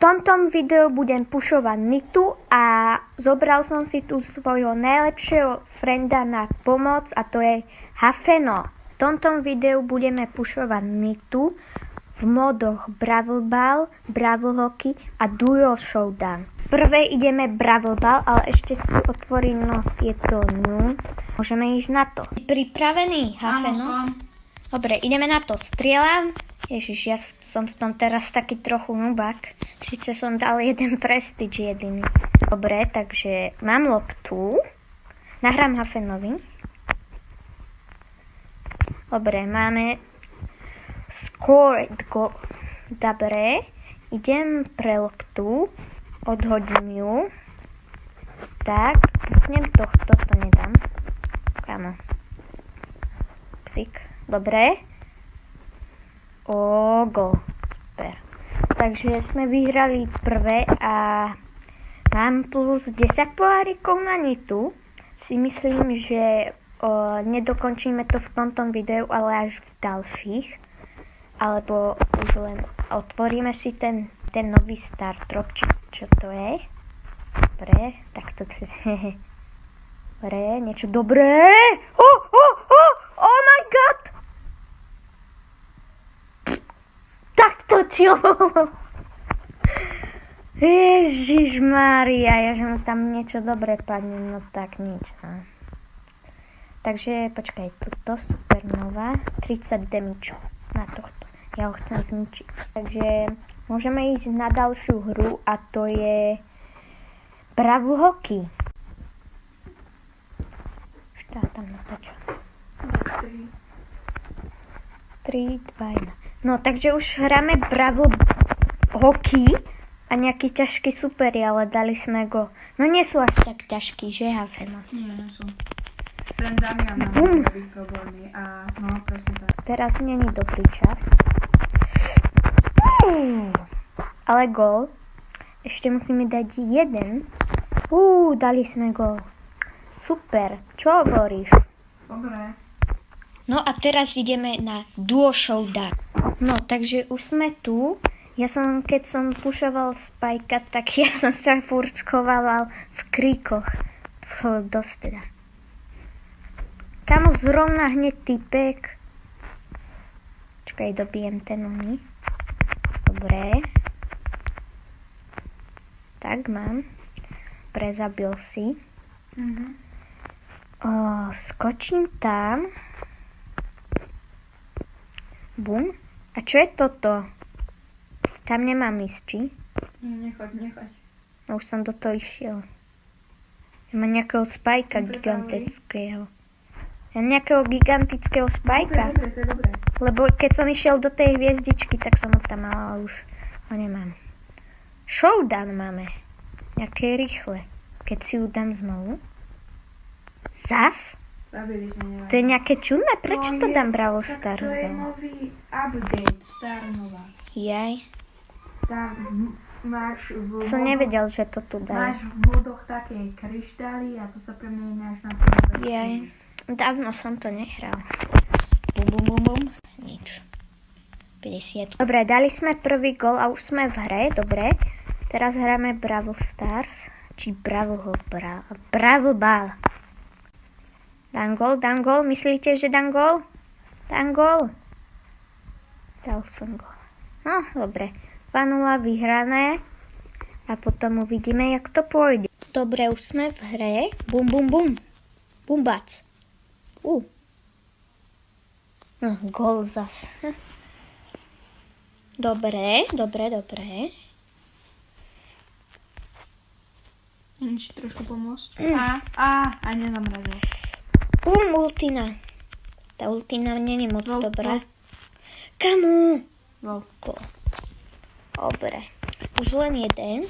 tomto videu budem pušovať Nitu a zobral som si tu svojho najlepšieho frenda na pomoc a to je Hafeno. V tomto videu budeme pušovať Nitu v modoch Brawl Ball, Brawl Hockey a Duo Showdown. Prvé ideme Brawl Ball, ale ešte si otvorím tieto Môžeme ísť na to. Pripravený, Hafeno? Áno, som. Dobre, ideme na to. Strieľam. Ježiš, ja som v tom teraz taký trochu nubak. Sice som dal jeden prestige jediný. Dobre, takže mám loptu. Nahrám Hafenovi. Dobre, máme scored go. Dobre, idem pre loptu. Odhodím ju. Tak, puknem tohto, to nedám. Kamo. Psík. Dobre. Gol. Super. Takže sme vyhrali prvé a mám plus 10 pohárikov na Nitu. Si myslím, že nedokončíme to v tomto videu, ale až v ďalších. Alebo už len otvoríme si ten nový Star Drop, čo to je. Dobre, tak to je. Dobre, niečo dobré. Oh my god! Tak to čo? Ježišmária, ja že mu tam niečo dobré padne, no tak nič. No. Takže počkaj, tuto supernova, 30 damage na tohto. Ja ho chcem zničiť. Takže môžeme ísť na ďalšiu hru a to je Brawl Hockey. Tam natočím. 3, 2, 1. No, takže už hráme Brawl Hockey a nejaký ťažký super, ale dali sme go. No nie sú až tak ťažký, že Hafeno? Nie sú. Ten Damian má dobrý problémy a no, presne tak. Teraz není dobrý čas. Ale gól. Ešte musíme dať jeden. Dali sme gól. Super, čo hovoríš? Dobre. No a teraz ideme na Duo Showdown. No, takže už sme tu. Keď som pušoval Spajka, tak ja som sa furt schoval v kríkoch. Dosť teda. Kamo zrovna hneď typek. Čakaj, dobijem ten oný. Dobre. Tak mám. Prezabil si. Skočím tam. Bum. A čo je toto? Tam nemám ísť, či? Nechoď. No už som do toho išiel. Ja mám nejakého spajka gigantického. Spajka. Dobre, to je dobré. Lebo keď som išiel do tej hviezdičky, tak som ho tam mal, ale už ho nemám. Showdown máme. Nejaké rýchle. Keď si ju dám znovu. Zas? Zabili sme nevadí. To je nejaké čudné? Prečo to dám Brawl Stars? To je nový update, Starnova. Jaj. Tak máš v Som nevedel, že to tu dá. Máš v modoch také kryštály a to sa premenia až na to nové Jaj. Dávno som to nehral. Bum. Nič. 50. Dobre, dali sme prvý gól a už sme v hre. Dobre. Teraz hráme Brawl Stars. Či Brawl Ball. Dám gól. Myslíte, že dám gól? Dám gól. Dal som gól. No, dobre. 2-0 vyhrané. A potom uvidíme, jak to pôjde. Dobre, už sme v hre. Bum. Bumbac. Gól zas. Dobre. Môžem ti trošku pomôcť? A nezamrazil. Ultina. Tá ultina není moc Gól, dobrá. gól. Kamu? Gól. Dobre. Už len jeden.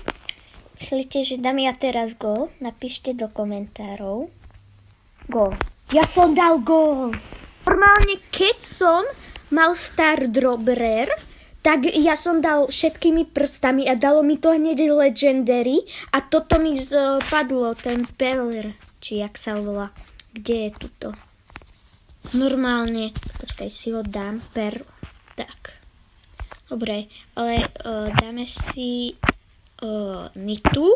Myslíte, že dám ja teraz gól? Napíšte do komentárov. Gól. Ja som dal gól. Normálne, keď som mal Star Dropper, tak ja som dal všetkými prstami a dalo mi to hneď Legendary a toto mi spadlo, ten Peller, či jak sa volá. Kde je tuto? Normálne. Počkaj, si ho dám. Tak. Dobre, ale dáme si Nitu.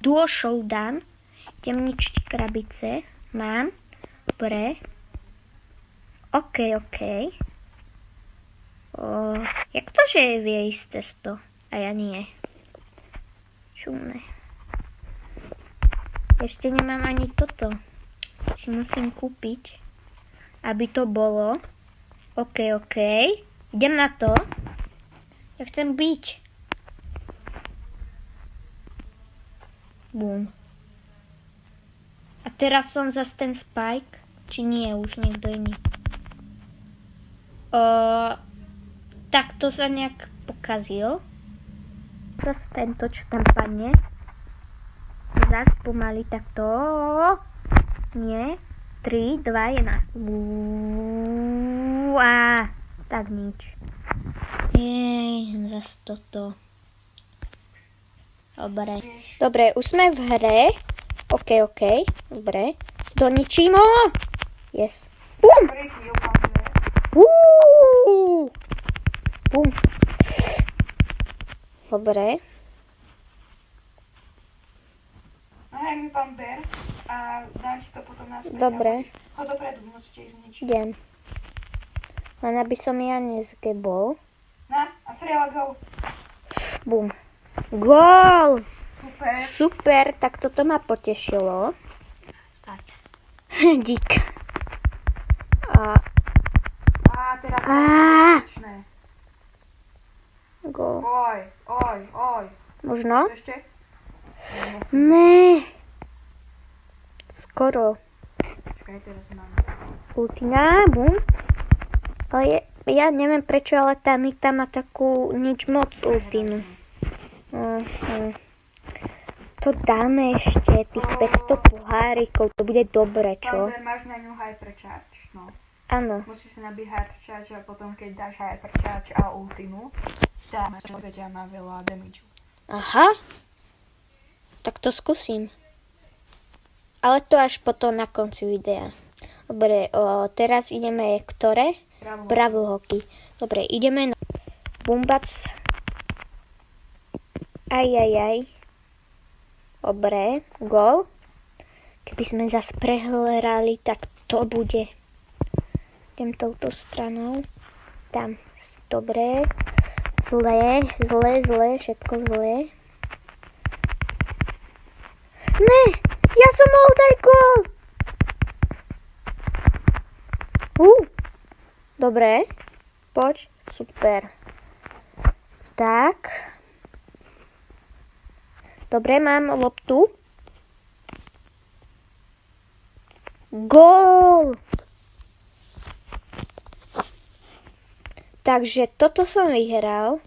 Duo Showdown. Idem ničiť krabice. Mám. Dobre. OK. Jak to, že vie ísť cez to? A ja nie. Čumné. Ešte nemám ani toto. Si musím kúpiť, aby to bolo. OK. Idem na to. Ja chcem byť. Bum. A teraz som zase ten Spike. Či nie, už niekto iný. Tak to sa nejak pokazil. Zase tento, čo tam padne. Zase pomaly takto. Nie. 3, 2, 1. Tak nič. Zase toto. Dobre, už sme v hre. OK. Dobre. Doničím ho. Yes. Bum. Bum. Dobre. Nahraj mi pán Bear a dám ti to potom naspäť. Dobre. Ho dopredu, musíte ísť zničiť. Idem. Len aby som ja nezgebol. Na, a strieľa go. Bum. Gól! Super. Super, tak toto ma potešilo. Stať. Dík. A teraz to je skutočné. Gól. Oj. Možno? Ešte? Ne. Skoro. Počkaj, teraz mám. Ultina, bum. Ale ja neviem prečo, ale tá Nita má takú nič moc ultinu. To dáme ešte, tých 500 pohárikov, to bude dobre, čo? Pán Bear, máš na ňu hypercharge, no. Áno. Musíš si nabiť hypercharge a potom keď dáš hypercharge a ultinu, dáme sa na veľa damage. Aha. Tak to skúsim. Ale to až potom na konci videa. Dobre, teraz ideme ktoré? Bravl hockey. Dobre, ideme na Bumbac. Aj. Dobre, gól. Keby sme zase prehrali, tak to bude. Idem touto stranou. Tam. Dobre. Zlé, všetko zlé. Ne! Ja som mohol dať gól! Dobre. Poď. Super. Tak. Dobre, mám loptu. Gól! Takže toto som vyhral.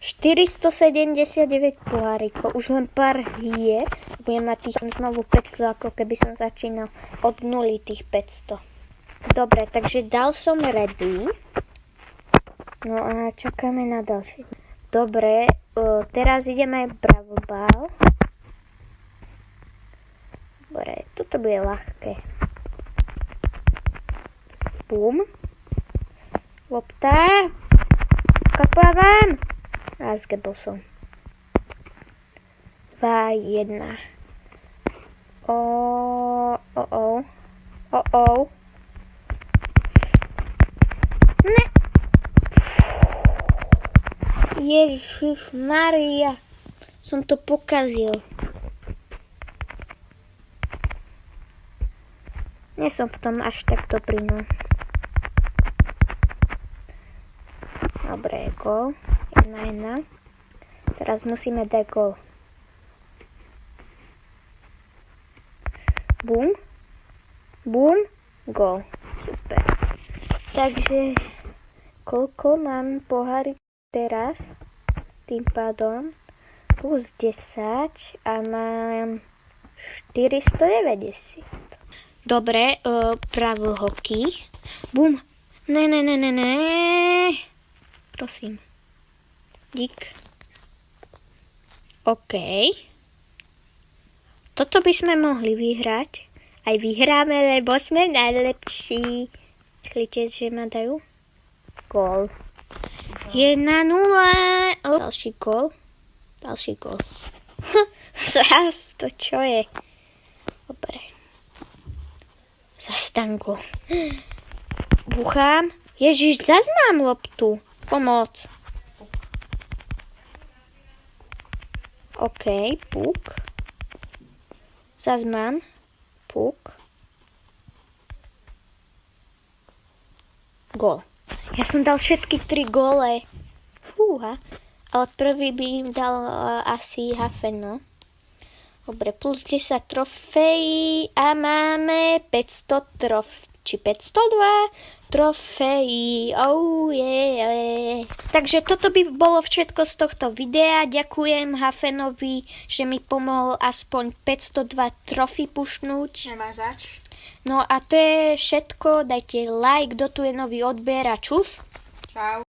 479 pohárikov. Už len pár hier. Budem mať tých znovu 500, ako keby som začínal od nuly tých 500. Dobre, takže dal som ready. No a čakáme na ďalšie. Dobre, teraz ideme Bravl Ball. Dobre, toto bude ľahké. Bum. Lopta. Kapávam. A zgebol som. 2, 1. Ne. Ježiš Maria. Som to pokazil. Nie som v tom až tak dobrý, no. Dobre, gól. 1-1. Teraz musíme dať gól. Bum. Bum. Gól. Super. Takže koľko mám pohári teraz? Tým pádom plus 10 a mám 490. Dobre, Bravl hockey. Bum. Ne. Prosím. Dík. OK. Toto by sme mohli vyhrať. Aj vyhráme, lebo sme najlepší. Myslíte, že ma dajú? Gól. 1-0. Ďalší gól. Zas, to čo je? Dobre. Zas tam gól. Buchám. Ježiš, zas mám loptu. Pomoc. OK, puk. Zas mám. Puk. Gól. Ja som dal všetky 3 góle. Fúha. Ale prvý by im dal asi Hafeno. Dobre, plus 10 trofejí a máme 500 či 502 trofejí. Oh yeah. Takže toto by bolo všetko z tohto videa. Ďakujem Hafenovi, že mi pomohol aspoň 502 trofí pušnúť. Nemá zač. No a to je všetko. Dajte like, kto tu je nový odber a čus. Čau.